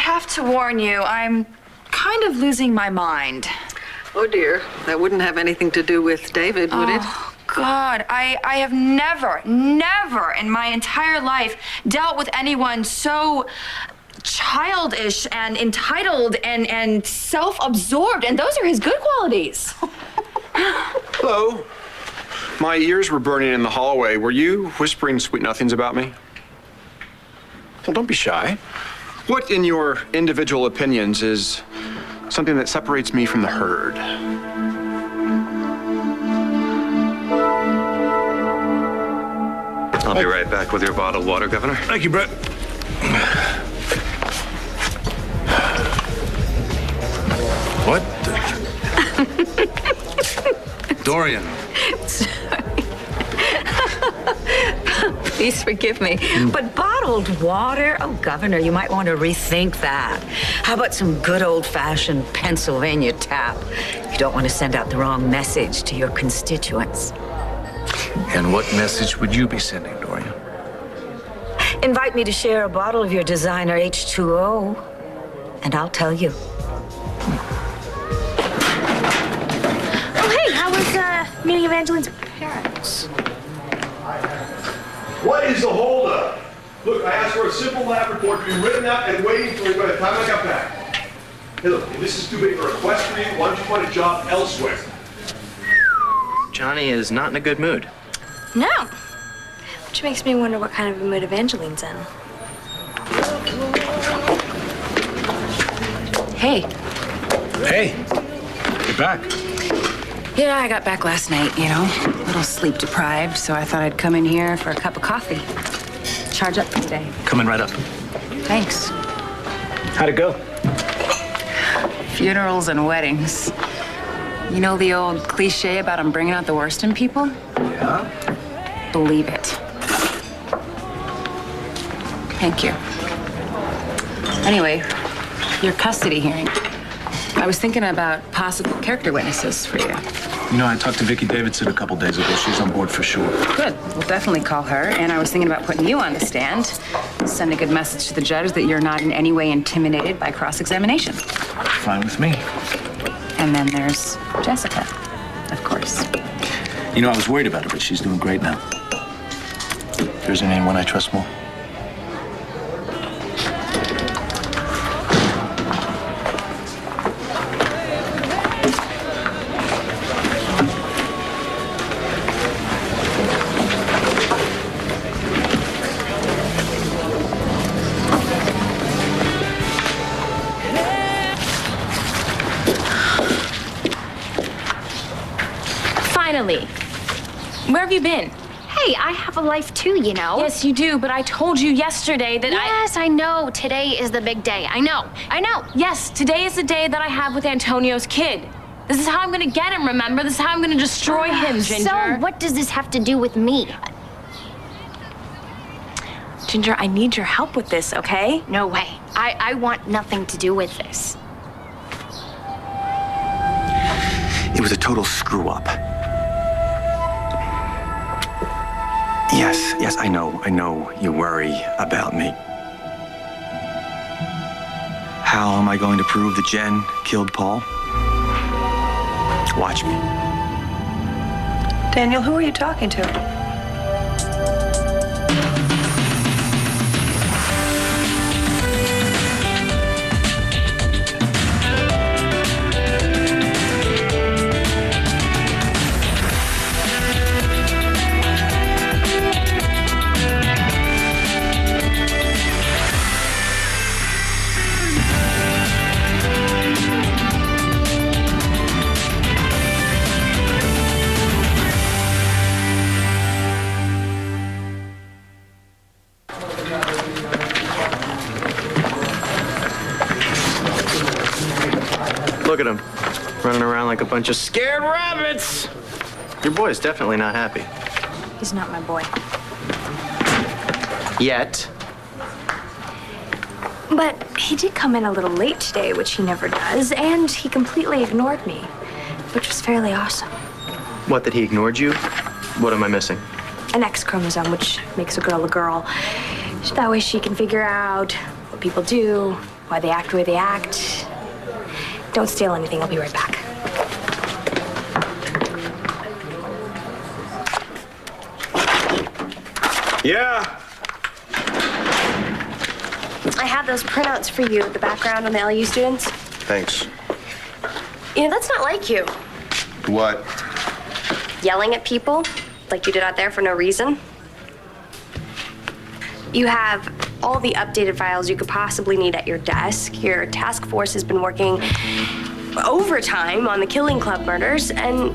have to warn you, I'm kind of losing my mind. Oh, dear. That wouldn't have anything to do with David, would it? Oh, God. I have never in my entire life dealt with anyone so childish and entitled and self-absorbed, and those are his good qualities. Hello. My ears were burning in the hallway. Were you whispering sweet nothings about me? Well, don't be shy. What, in your individual opinions, is something that separates me from the herd? I'll be right back with your bottled water, Governor. Thank you, Brett. What? Dorian. Please forgive me, but bottled water? Oh, Governor, you might want to rethink that. How about some good old-fashioned Pennsylvania tap? You don't want to send out the wrong message to your constituents. And what message would you be sending, Dorian? Invite me to share a bottle of your designer H2O, and I'll tell you. Oh, hey, how was meeting Evangeline's parents? What is the holdup? Look, I asked for a simple lab report to be written out and waiting for me by the time I got back. Hey, look, if this is too big for a request for you, why don't you find a job elsewhere? Johnny is not in a good mood. No. Which makes me wonder what kind of a mood Evangeline's in. Hey. Hey, you're back. Yeah, I got back last night, you know, a little sleep deprived, so I thought I'd come in here for a cup of coffee. Charge up for today. Coming right up. Thanks. How'd it go? Funerals and weddings. You know the old cliche about them bringing out the worst in people? Yeah? Believe it. Thank you. Anyway, your custody hearing. I was thinking about possible character witnesses for you. You know, I talked to Vicki Davidson a couple days ago. She's on board for sure. Good. We'll definitely call her. And I was thinking about putting you on the stand. Send a good message to the judge that you're not in any way intimidated by cross-examination. Fine with me. And then there's Jessica, of course. You know, I was worried about her, but she's doing great now. There isn't anyone I trust more. Finally. Where have you been? Hey, I have a life too, you know. Yes, you do, but I told you yesterday that Yes, I know. Today is the big day. I know. Yes, today is the day that I have with Antonio's kid. This is how I'm gonna get him, remember? This is how I'm gonna destroy him, Ginger. So, what does this have to do with me? Ginger, I need your help with this, okay? No way. I want nothing to do with this. It was a total screw-up. Yes, I know you worry about me. How am I going to prove that Jen killed Paul? Watch me. Daniel, who are you talking to? Look at him, running around like a bunch of scared rabbits. Your boy's definitely not happy. He's not my boy. Yet. But he did come in a little late today, which he never does, and he completely ignored me, which was fairly awesome. What, that he ignored you? What am I missing? An X chromosome, which makes a girl a girl. That way she can figure out what people do, why they act the way they act. Don't steal anything. I'll be right back. Yeah. I have those printouts for you, the background on the LU students. Thanks. You know, that's not like you. What? Yelling at people like you did out there for no reason. You have all the updated files you could possibly need at your desk. Your task force has been working overtime on the Killing Club murders, and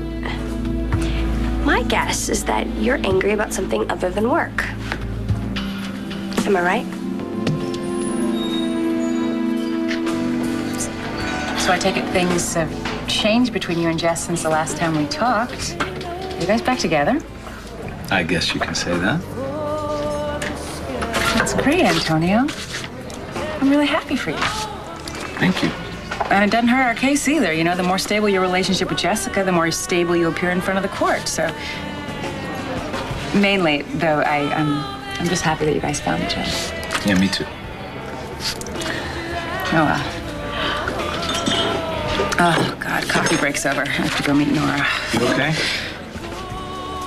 my guess is that you're angry about something other than work. Am I right? So I take it things have changed between you and Jess since the last time we talked. Are you guys back together? I guess you can say that. That's great, Antonio. I'm really happy for you. Thank you. And it doesn't hurt our case either. You know, the more stable your relationship with Jessica, the more stable you appear in front of the court. So, mainly, though, I'm just happy that you guys found each other. Yeah, me too. Oh, well. Oh, God, coffee break's over. I have to go meet Nora. You okay?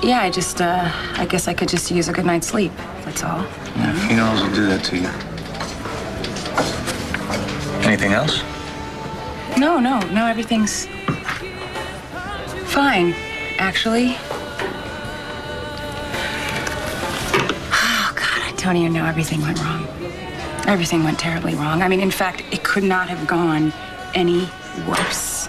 Yeah, I guess I could just use a good night's sleep. That's all. Yeah, funerals will do that to you. Anything else? No, everything's fine, actually. Oh, God, Antonio, no, everything went wrong. Everything went terribly wrong. I mean, in fact, it could not have gone any worse.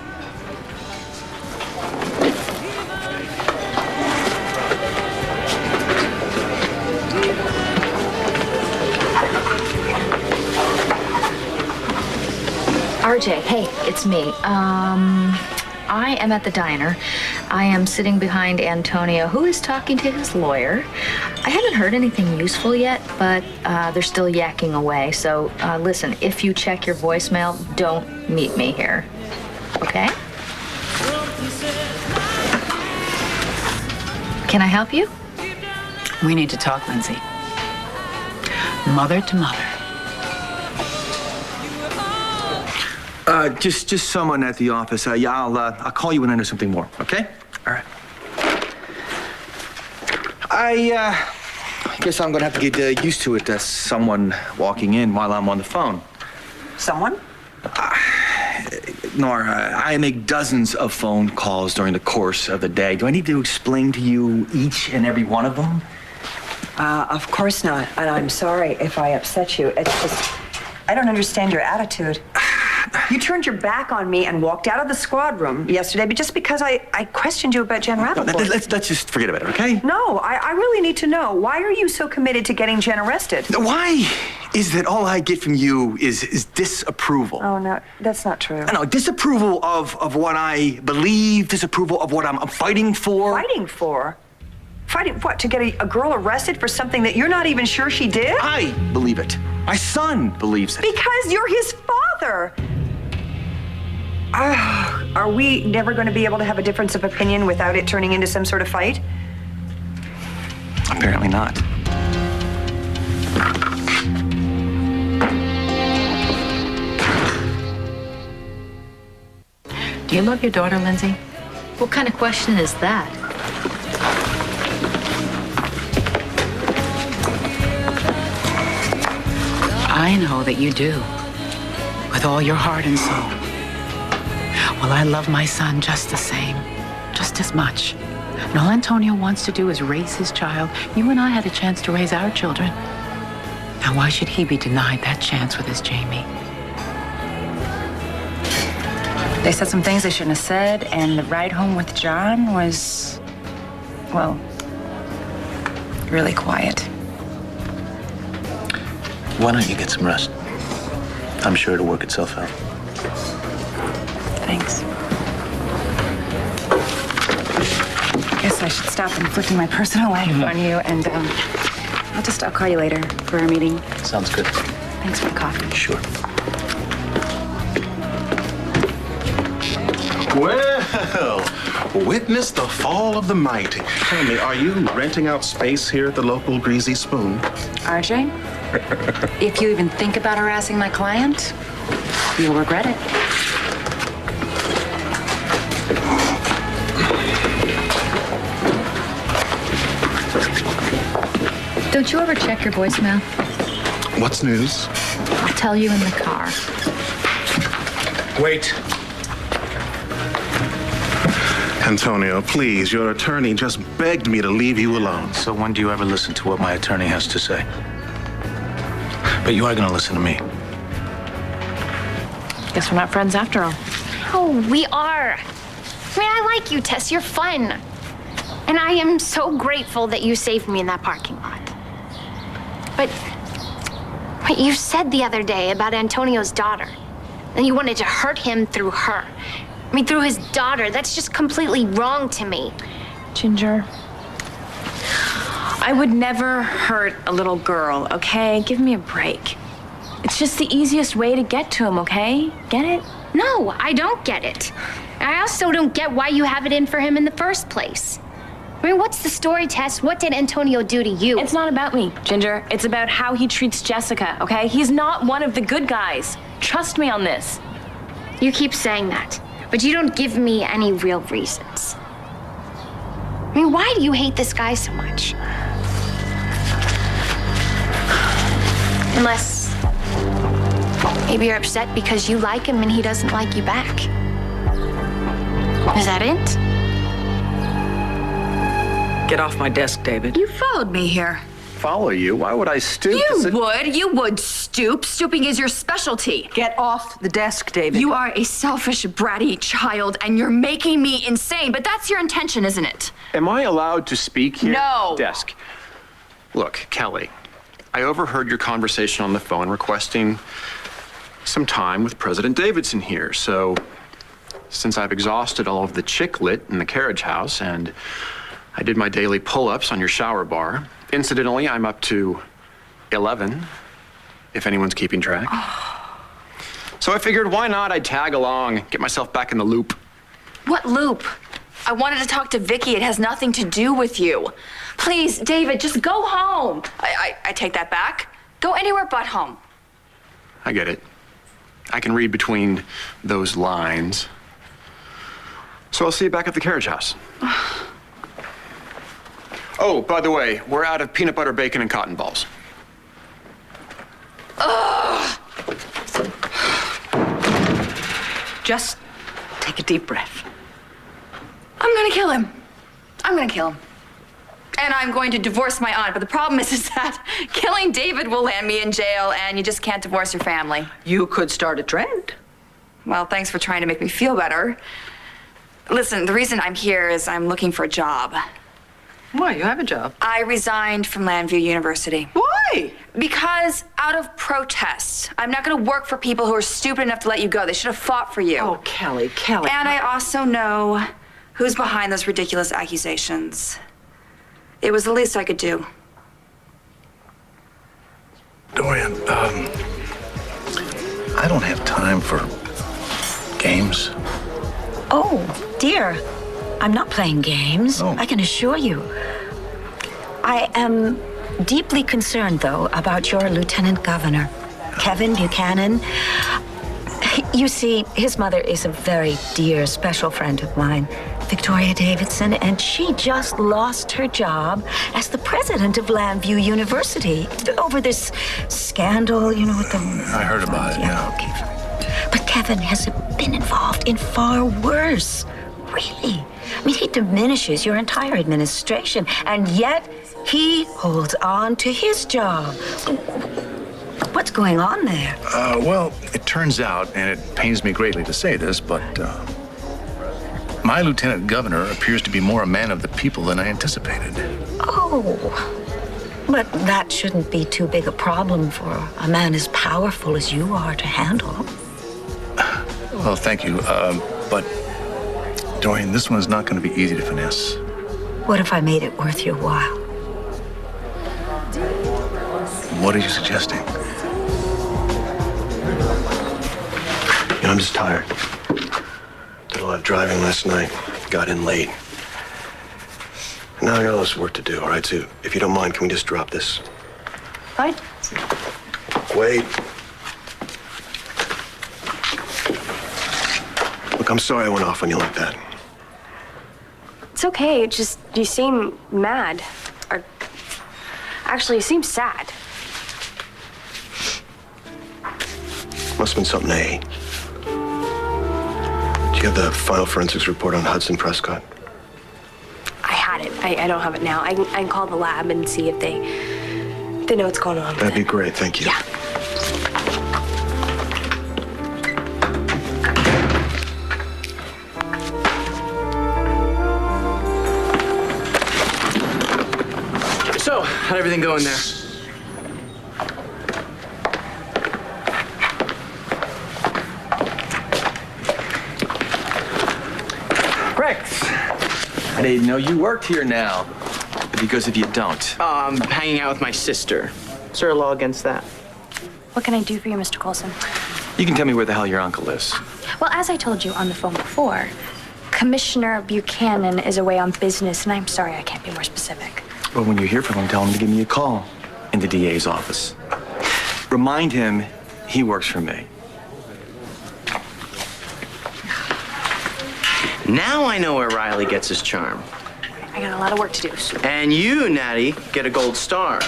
RJ, hey, it's me. I am at the diner. I am sitting behind Antonio, who is talking to his lawyer. I haven't heard anything useful yet, but they're still yakking away. So listen, if you check your voicemail, don't meet me here. Okay? Can I help you? We need to talk, Lindsay. Mother to mother. Just someone at the office. Yeah, I'll call you when I know something more, okay? All right. I guess I'm gonna have to get used to it, someone walking in while I'm on the phone. Someone? Nora, I make dozens of phone calls during the course of the day. Do I need to explain to you each and every one of them? Of course not. And I'm sorry if I upset you. It's just, I don't understand your attitude. You turned your back on me and walked out of the squad room yesterday, but just because I questioned you about Jen Rappaport. Let's just forget about it, okay? No, I really need to know. Why are you so committed to getting Jen arrested? Why is that all I get from you is disapproval? Oh, no, that's not true. I know, disapproval of what I believe, disapproval of what I'm fighting for. Fighting for? Fighting what? To get a girl arrested for something that you're not even sure she did? I believe it. My son believes it. Because you're his father. Are we never going to be able to have a difference of opinion without it turning into some sort of fight? Apparently not. Do you love your daughter, Lindsay? What kind of question is that? I know that you do, with all your heart and soul. Well, I love my son just the same, just as much. And all Antonio wants to do is raise his child. You and I had a chance to raise our children. Now, why should he be denied that chance with his Jamie? They said some things they shouldn't have said, and the ride home with John was, well, really quiet. Why don't you get some rest? I'm sure it'll work itself out. Thanks. Guess I should stop inflicting my personal life on you, and I'll call you later for our meeting. Sounds good. Thanks for the coffee. Sure. Well, Witness the fall of the mighty. Tell me, are you renting out space here at the local Greasy Spoon? RJ, if you even think about harassing my client, you'll regret it. Don't you ever check your voicemail? What's news? I'll tell you in the car. Wait. Antonio, please, your attorney just begged me to leave you alone. So when do you ever listen to what my attorney has to say? But you are going to listen to me. Guess we're not friends after all. Oh, we are. I mean, I like you, Tess. You're fun. And I am so grateful that you saved me in that parking lot. But what you said the other day about Antonio's daughter, and you wanted to hurt him through her. I mean, through his daughter, that's just completely wrong to me. Ginger, I would never hurt a little girl, okay? Give me a break. It's just the easiest way to get to him, okay? Get it? No, I don't get it. I also don't get why you have it in for him in the first place. I mean, what's the story, Tess? What did Antonio do to you? It's not about me, Ginger. It's about how he treats Jessica, okay? He's not one of the good guys. Trust me on this. You keep saying that, but you don't give me any real reasons. I mean, why do you hate this guy so much? Unless maybe you're upset because you like him and he doesn't like you back. Is that it? Get off my desk, David. You followed me here. Follow you? Why would I stoop? You would stoop. Stooping is your specialty. Get off the desk, David. You are a selfish, bratty child, and you're making me insane. But that's your intention, isn't it? Am I allowed to speak here? No. Desk. Look, Kelly, I overheard your conversation on the phone requesting some time with President Davidson here. So, since I've exhausted all of the chick lit in the carriage house and I did my daily pull-ups on your shower bar. Incidentally, I'm up to 11, if anyone's keeping track. So I figured, why not? I'd tag along, get myself back in the loop. What loop? I wanted to talk to Vicky. It has nothing to do with you. Please, David, just go home. I take that back. Go anywhere but home. I get it. I can read between those lines. So I'll see you back at the carriage house. Oh, by the way, we're out of peanut butter, bacon, and cotton balls. Ugh. Just take a deep breath. I'm gonna kill him. I'm gonna kill him. And I'm going to divorce my aunt. But the problem is that killing David will land me in jail, and you just can't divorce your family. You could start a trend. Well, thanks for trying to make me feel better. Listen, the reason I'm here is I'm looking for a job. Why? You have a job. I resigned from Landview University. Why? Because out of protest. I'm not going to work for people who are stupid enough to let you go. They should have fought for you. Oh, Kelly. And I also know who's behind those ridiculous accusations. It was the least I could do. Dorian, I don't have time for games. Oh, dear. I'm not playing games. Oh. I can assure you. I am deeply concerned, though, about your Lieutenant Governor, Kevin Buchanan. You see, his mother is a very dear, special friend of mine, Victoria Davidson, and she just lost her job as the president of Landview University over this scandal, you know, with the... I heard about it, yeah. Okay. But Kevin has been involved in far worse. Really? I mean, he diminishes your entire administration, and yet he holds on to his job. What's going on there? Well, it turns out, and it pains me greatly to say this, but my lieutenant governor appears to be more a man of the people than I anticipated. Oh, but that shouldn't be too big a problem for a man as powerful as you are to handle. Well, thank you, but Dorian, this one's not going to be easy to finesse. What if I made it worth your while? What are you suggesting? You know, I'm just tired. Did a lot of driving last night. got in late. Now I got all this work to do, all right? So if you don't mind, can we just drop this? Fine. Wait. Look, I'm sorry I went off on you like that. It's okay. Just you seem mad. Or actually, you seem sad. Must have been something I ate. Do you have the final forensics report on Hudson Prescott? I had it. I don't have it now. I can call the lab and see if they know what's going on. That'd be great. Thank you. Yeah. So, how'd everything go in there? Rex, I didn't know you worked here now. Because if you don't. I'm hanging out with my sister. Is there a law against that? What can I do for you, Mr. Coulson? You can tell me where the hell your uncle is. Well, as I told you on the phone before, Commissioner Buchanan is away on business, and I'm sorry I can't be more specific. Well, when you hear from him, tell him to give me a call in the DA's office. Remind him he works for me. Now I know where Riley gets his charm. I got a lot of work to do. And you, Natty, get a gold star.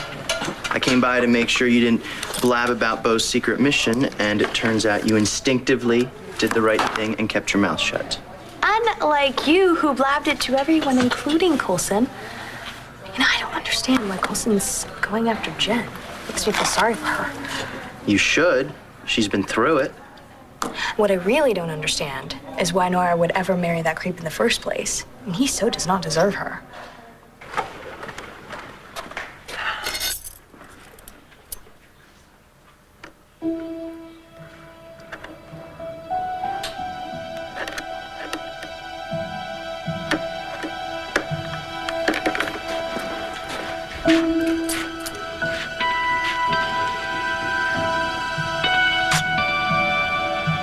I came by to make sure you didn't blab about Bo's secret mission, and it turns out you instinctively did the right thing and kept your mouth shut. Unlike you, who blabbed it to everyone, including Coulson. You know, I don't understand why Coulson's going after Jen. Makes me feel sorry for her. You should. She's been through it. What I really don't understand is why Nora would ever marry that creep in the first place. I mean, he so does not deserve her.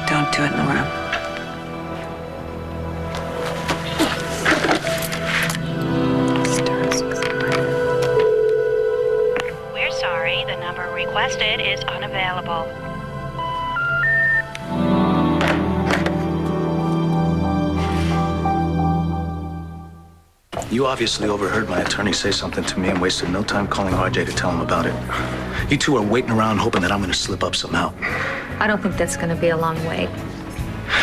Don't do it, Nora. We're sorry, the number requested is unavailable. You obviously overheard my attorney say something to me and wasted no time calling RJ to tell him about it. You two are waiting around hoping that I'm going to slip up somehow. I don't think that's going to be a long wait.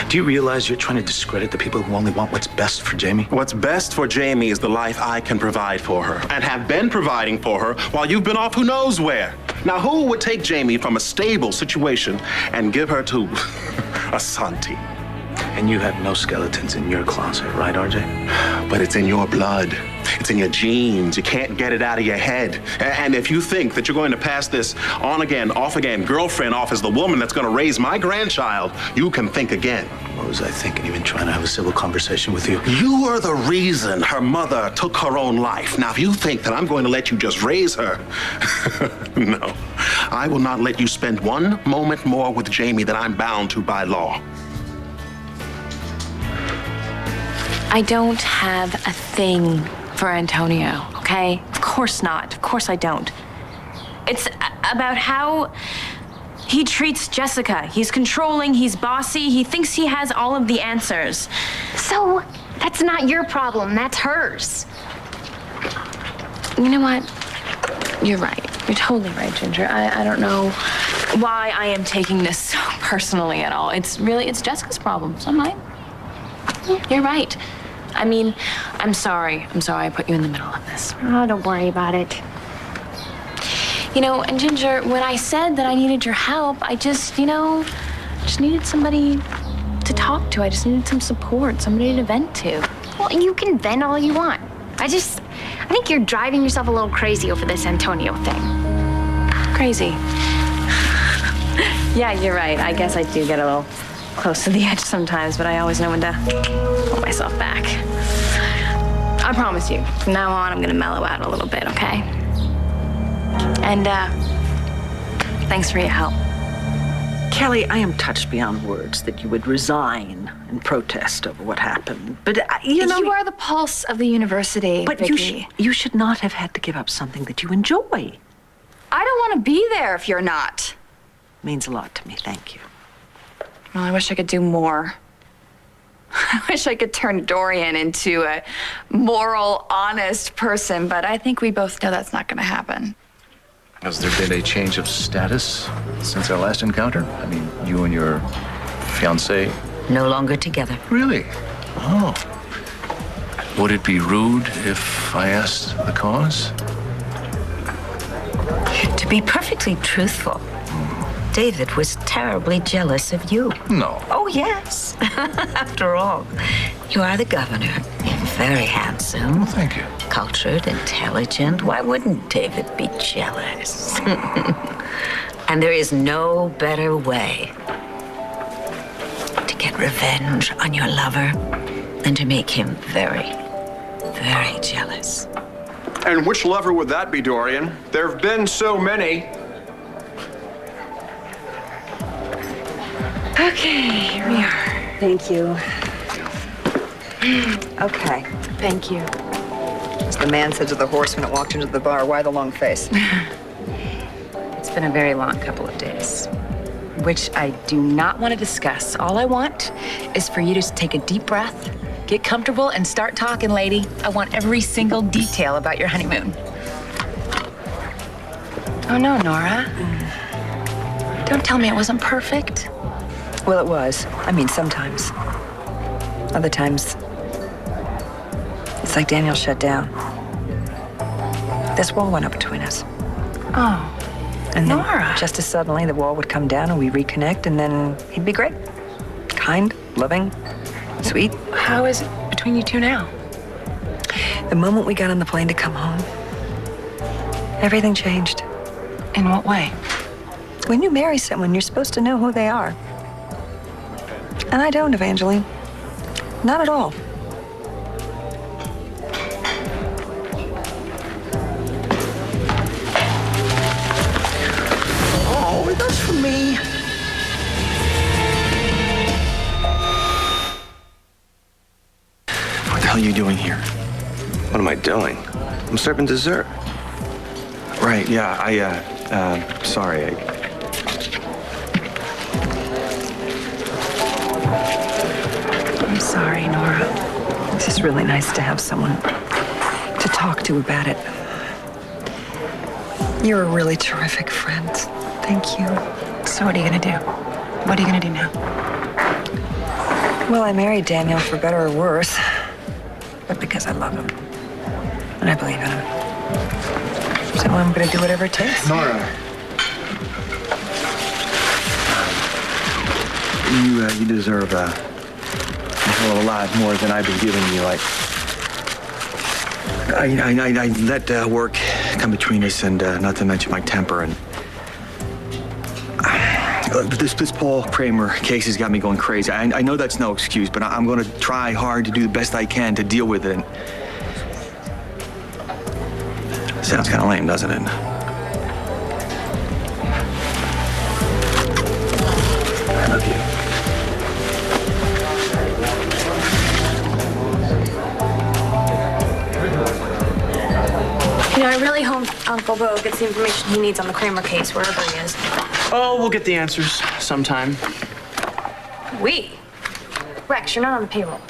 Do you realize you're trying to discredit the people who only want what's best for Jamie? What's best for Jamie is the life I can provide for her and have been providing for her while you've been off who knows where. Now, who would take Jamie from a stable situation and give her to a Santi? And you have no skeletons in your closet, right, RJ? But it's in your blood. It's in your genes. You can't get it out of your head. And if you think that you're going to pass this on again, off again, girlfriend off as the woman that's going to raise my grandchild, you can think again. What was I thinking, even trying to have a civil conversation with you? You are the reason her mother took her own life. Now, if you think that I'm going to let you just raise her, no. I will not let you spend one moment more with Jamie than I'm bound to by law. I don't have a thing for Antonio, okay? Of course not. Of course I don't. It's about how he treats Jessica. He's controlling, he's bossy, he thinks he has all of the answers. So, that's not your problem, that's hers. You know what? You're right. You're totally right, Ginger. I don't know why I am taking this so personally at all. It's Jessica's problem. It's not mine. You're right. I mean, I'm sorry. I'm sorry I put you in the middle of this. Oh, don't worry about it. You know, and Ginger, when I said that I needed your help, I just needed somebody to talk to. I just needed some support, somebody to vent to. Well, you can vent all you want. I think you're driving yourself a little crazy over this Antonio thing. Crazy. Yeah, you're right. I guess I do get a little close to the edge sometimes, but I always know when to pull myself back. I promise you, from now on, I'm gonna mellow out a little bit, okay? And, thanks for your help. Kelly, I am touched beyond words that you would resign in protest over what happened. But, you know... You are the pulse of the university, But Vicky. you should not have had to give up something that you enjoy. I don't want to be there if you're not. Means a lot to me, thank you. Well, I wish I could do more. I wish I could turn Dorian into a moral, honest person, but I think we both know that's not going to happen. Has there been a change of status since our last encounter? I mean, you and your fiancé? No longer together. Really? Oh. Would it be rude if I asked the cause? To be perfectly truthful, David was terribly jealous of you. No. Oh, yes. After all, you are the governor. You're very handsome. Thank you. Cultured, intelligent. Why wouldn't David be jealous? And there is no better way to get revenge on your lover than to make him very, very jealous. And which lover would that be, Dorian? There have been so many. Okay, here we are. Thank you. Okay. Thank you. As the man said to the horse when it walked into the bar, why the long face? It's been a very long couple of days, which I do not want to discuss. All I want is for you to take a deep breath, get comfortable, and start talking, lady. I want every single detail about your honeymoon. Oh, no, Nora. Don't tell me it wasn't perfect. Well, it was. I mean, sometimes. Other times, it's like Daniel shut down. This wall went up between us. Oh, And then, Nora. just as suddenly, the wall would come down and we reconnect, and then he'd be great. Kind, loving, sweet. How is it between you two now? The moment we got on the plane to come home, everything changed. In what way? When you marry someone, you're supposed to know who they are. And I don't, Evangeline. Not at all. Oh, that's for me. What the hell are you doing here? What am I doing? I'm serving dessert. Right, yeah, sorry. I'm sorry, Nora. It's just really nice to have someone to talk to about it. You're a really terrific friend. Thank you. So what are you gonna do? What are you gonna do now? Well, I married Daniel for better or worse, but because I love him and I believe in him. So I'm gonna do whatever it takes. Nora. You deserve a hell of a lot more than I've been giving you. I let work come between us, and not to mention my temper. And this Paul Kramer case has got me going crazy. I know that's no excuse, but I'm going to try hard to do the best I can to deal with it. Sounds kind of lame, doesn't it? I love you. You know, I really hope Uncle Bo gets the information he needs on the Kramer case, wherever he is. Oh, we'll get the answers sometime. Rex, you're not on the payroll.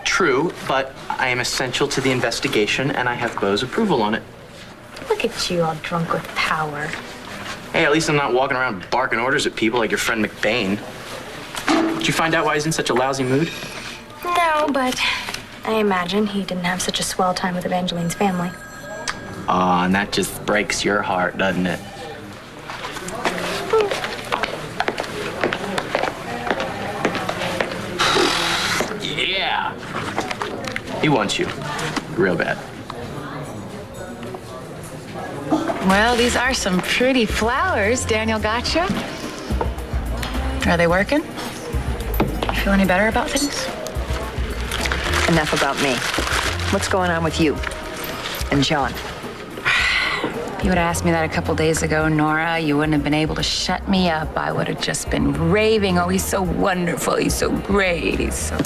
True, but I am essential to the investigation, and I have Bo's approval on it. Look at you, all drunk with power. Hey, at least I'm not walking around barking orders at people like your friend McBain. Did you find out why he's in such a lousy mood? No, but I imagine he didn't have such a swell time with Evangeline's family. Aw, and that just breaks your heart, doesn't it? Yeah! He wants you. Real bad. Well, these are some pretty flowers Daniel got you. Are they working? You feel any better about things? Enough about me. What's going on with you and John? If you would have asked me that a couple days ago, Nora, you wouldn't have been able to shut me up. I would have just been raving. Oh, he's so wonderful. He's so great. He's so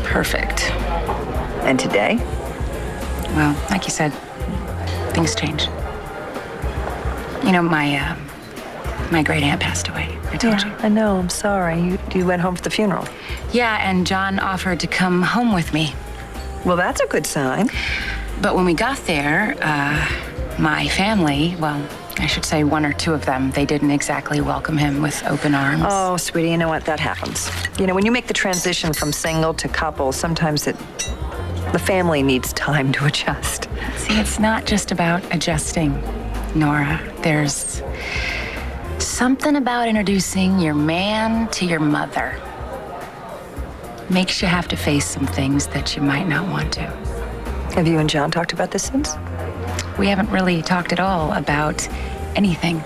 perfect. And today? Well, like you said, things change. You know, my great aunt passed away. I told you. I know. I'm sorry. You went home for the funeral. Yeah, and John offered to come home with me. Well, that's a good sign. But when we got there, my family, well, I should say one or two of them, they didn't exactly welcome him with open arms. Oh, sweetie, you know what? That happens. You know, when you make the transition from single to couple, sometimes the family needs time to adjust. See, it's not just about adjusting, Nora. There's something about introducing your man to your mother. Makes you have to face some things that you might not want to. Have you and John talked about this since? We haven't really talked at all about anything.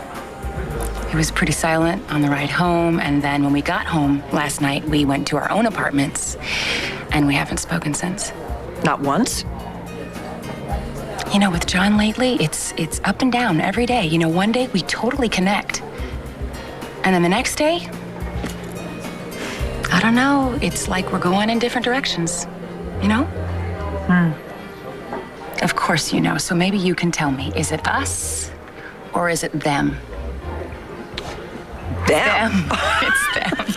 He was pretty silent on the ride home, and then when we got home last night, we went to our own apartments, and we haven't spoken since. Not once? You know, with John lately, it's up and down every day. You know, one day we totally connect. And then the next day, I don't know, it's like we're going in different directions, you know? Of course you know, so maybe you can tell me, is it us or is it them? Them? It's them.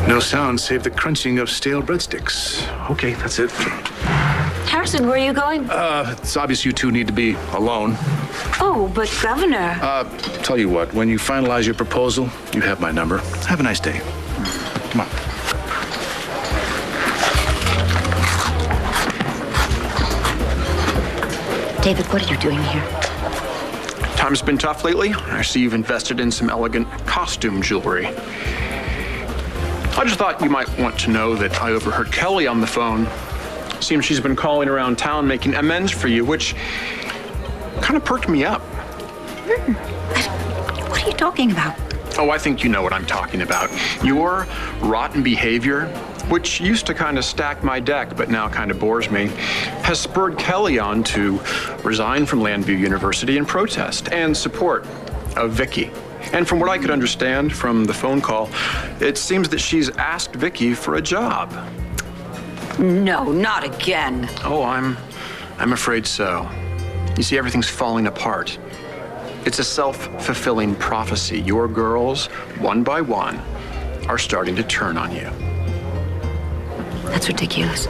No sound save the crunching of stale breadsticks. Okay, that's it. Harrison, where are you going? It's obvious you two need to be alone. Oh, but Governor. Tell you what, when you finalize your proposal, you have my number. Have a nice day. Come on. David, what are you doing here? Time's been tough lately. I see you've invested in some elegant costume jewelry. I just thought you might want to know that I overheard Kelly on the phone. Seems she's been calling around town making amends for you, which kind of perked me up. What are you talking about? Oh, I think you know what I'm talking about. Your rotten behavior, which used to kind of stack my deck, but now kind of bores me, has spurred Kelly on to resign from Landview University in protest and support of Vicky. And from what I could understand from the phone call, it seems that she's asked Vicky for a job. No, not again. Oh, I'm afraid so. You see, everything's falling apart. It's a self-fulfilling prophecy. Your girls, one by one, are starting to turn on you. That's ridiculous.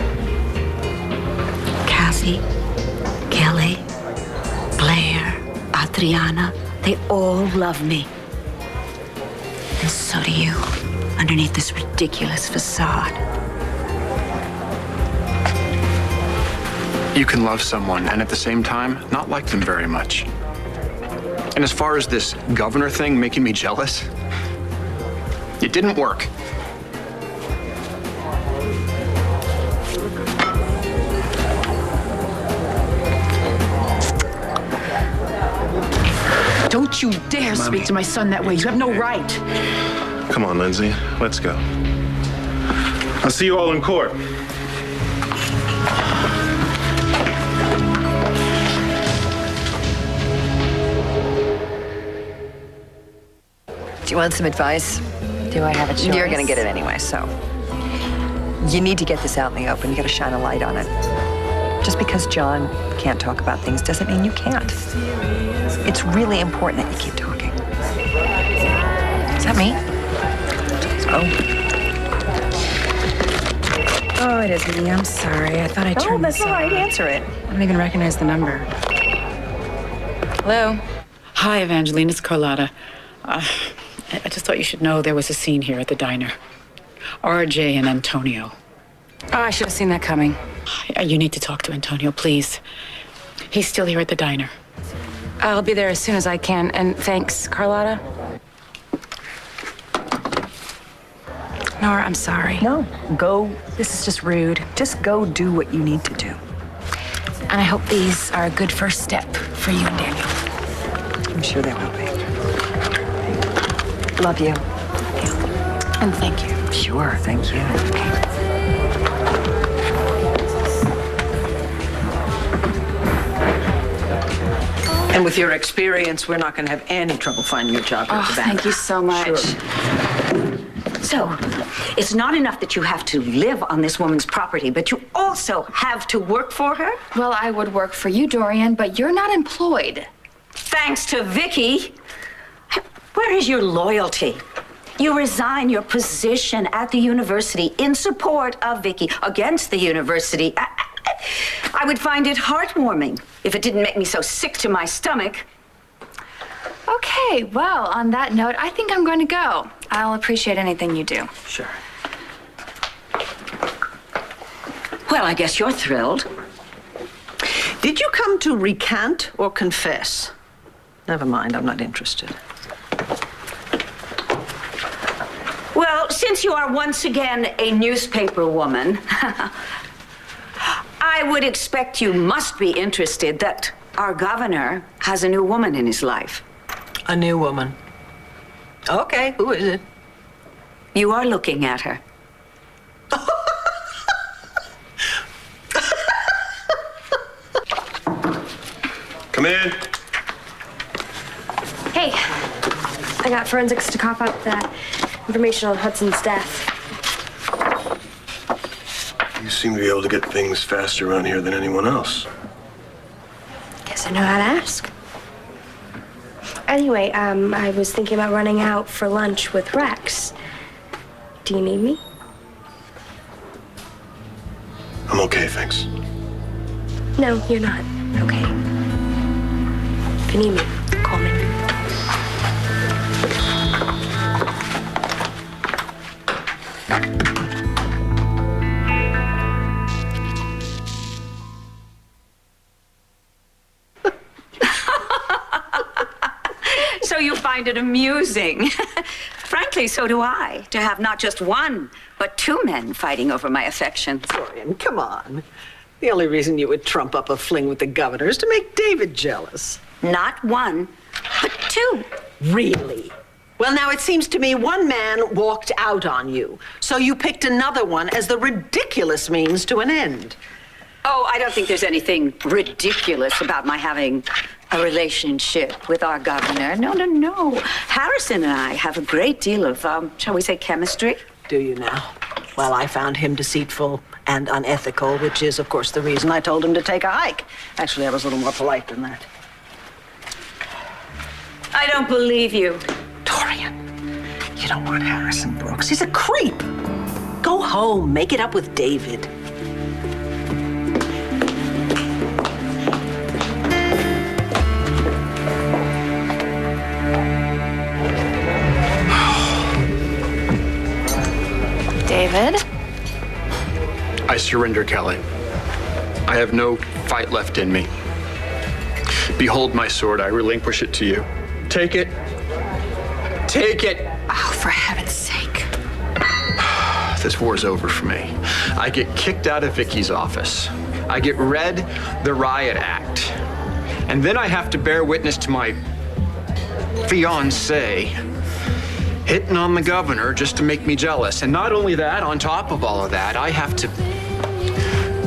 Cassie, Kelly, Blair, Adriana, they all love me. And so do you, underneath this ridiculous facade. You can love someone and at the same time not like them very much. And as far as this governor thing making me jealous, it didn't work. Don't you dare speak to my son that way. You have no right. Come on, Lindsay. Let's go. I'll see you all in court. Do you want some advice? Do I have a choice? You're gonna get it anyway, so. You need to get this out in the open. You gotta shine a light on it. Just because John can't talk about things doesn't mean you can't. It's really important that you keep talking. Is that me? Oh, it is me. I'm sorry. I thought I turned that's this all right. off. Answer it. I don't even recognize the number. Hello? Hi, Evangeline. It's Carlotta. I just thought you should know there was a scene here at the diner. RJ and Antonio. Oh, I should have seen that coming. You need to talk to Antonio, please. He's still here at the diner. I'll be there as soon as I can. And thanks, Carlotta. Nora, I'm sorry. No, go. This is just rude. Just go do what you need to do. And I hope these are a good first step for you and Daniel. I'm sure they will be. Love you. And thank you. Sure, thank you. And with your experience, we're not going to have any trouble finding a job at the bank. Thank you so much. Sure. So, it's not enough that you have to live on this woman's property, but you also have to work for her? Well, I would work for you, Dorian, but you're not employed. Thanks to Vicky. Where is your loyalty? You resign your position at the university in support of Vicky, against the university. I would find it heartwarming if it didn't make me so sick to my stomach. Okay, well, on that note, I think I'm going to go. I'll appreciate anything you do. Sure. Well, I guess you're thrilled. Did you come to recant or confess? Never mind, I'm not interested. Well, since you are once again a newspaper woman, I would expect you must be interested that our governor has a new woman in his life. A new woman. Okay, who is it? You are looking at her. Come in. Hey, I got forensics to cop up that information on Hudson's death. You seem to be able to get things faster around here than anyone else. Guess I know how to ask. Anyway, I was thinking about running out for lunch with Rex. Do you need me? I'm okay, thanks. No, you're not. Okay. If you need me, call me. So you find it amusing. Frankly, so do I, to have not just one, but two men fighting over my affections. Dorian, come on. The only reason you would trump up a fling with the governor is to make David jealous. Not one, but two. Really? Well, now it seems to me one man walked out on you, so you picked another one as the ridiculous means to an end. Oh, I don't think there's anything ridiculous about my having a relationship with our governor. No. Harrison and I have a great deal of, shall we say, chemistry. Do you now? Well, I found him deceitful and unethical, which is, of course, the reason I told him to take a hike. Actually, I was a little more polite than that. I don't believe you. Dorian, you don't want Harrison Brooks. He's a creep. Go home, make it up with David. David? I surrender, Kelly. I have no fight left in me. Behold my sword. I relinquish it to you. Take it. Take it. Oh, for heaven's sake. This war's over for me. I get kicked out of Vicky's office. I get read the riot act. And then I have to bear witness to my fiancé hitting on the governor just to make me jealous. And not only that, on top of all of that, I have to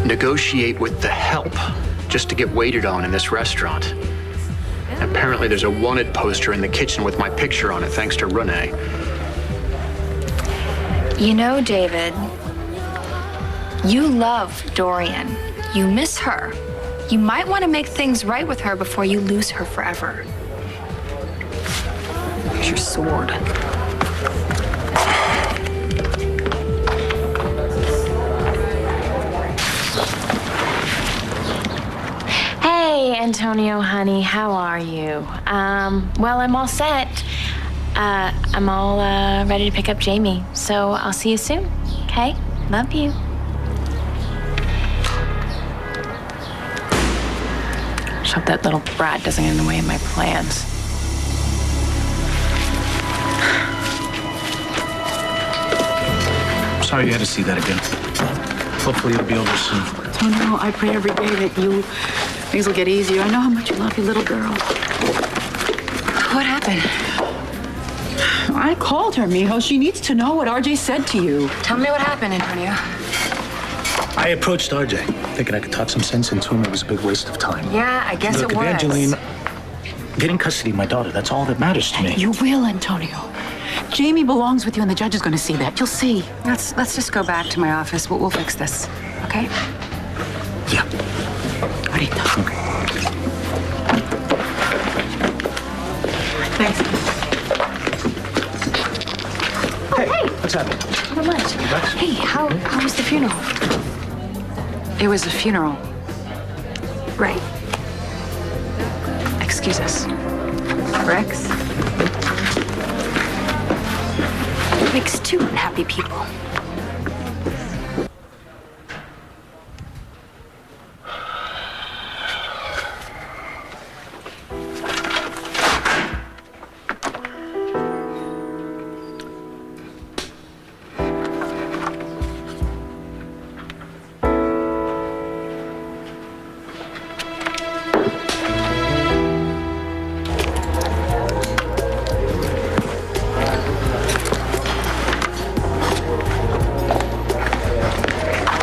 negotiate with the help just to get waited on in this restaurant. Apparently there's a wanted poster in the kitchen with my picture on it, thanks to Renee. You know, David, you love Dorian. You miss her. You might want to make things right with her before you lose her forever. Here's your sword. Hey, Antonio, honey, how are you? Well, I'm all set. I'm all ready to pick up Jamie, so I'll see you soon, okay? Love you. Just hope that little brat doesn't get in the way of my plans. Sorry you had to see that again. Hopefully it'll be over soon. Antonio, I pray every day that things will get easier. I know how much you love your little girl. What happened? I called her, mijo. She needs to know what RJ said to you. Tell me what happened, Antonio. I approached RJ, thinking I could talk some sense into him. It was a big waste of time. Yeah, I guess Look, it was. Evangeline, getting custody of my daughter, that's all that matters to me. You will, Antonio. Jamie belongs with you, and the judge is going to see that. You'll see. Let's just go back to my office. We'll fix this, okay? Yeah. Ahorita. Okay. Thanks. Hey, what's happening? Not much. Hey, how was the funeral? It was a funeral. Right. Excuse us. Rex? Makes two unhappy people.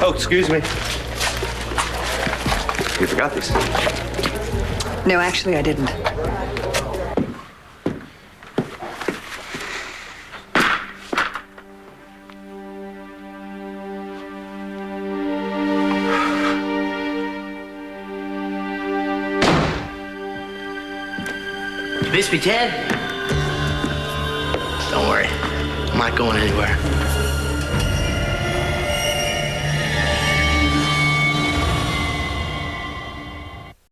Oh, excuse me. You forgot these. No, actually, I didn't. You miss me, Ted? Don't worry. I'm not going anywhere.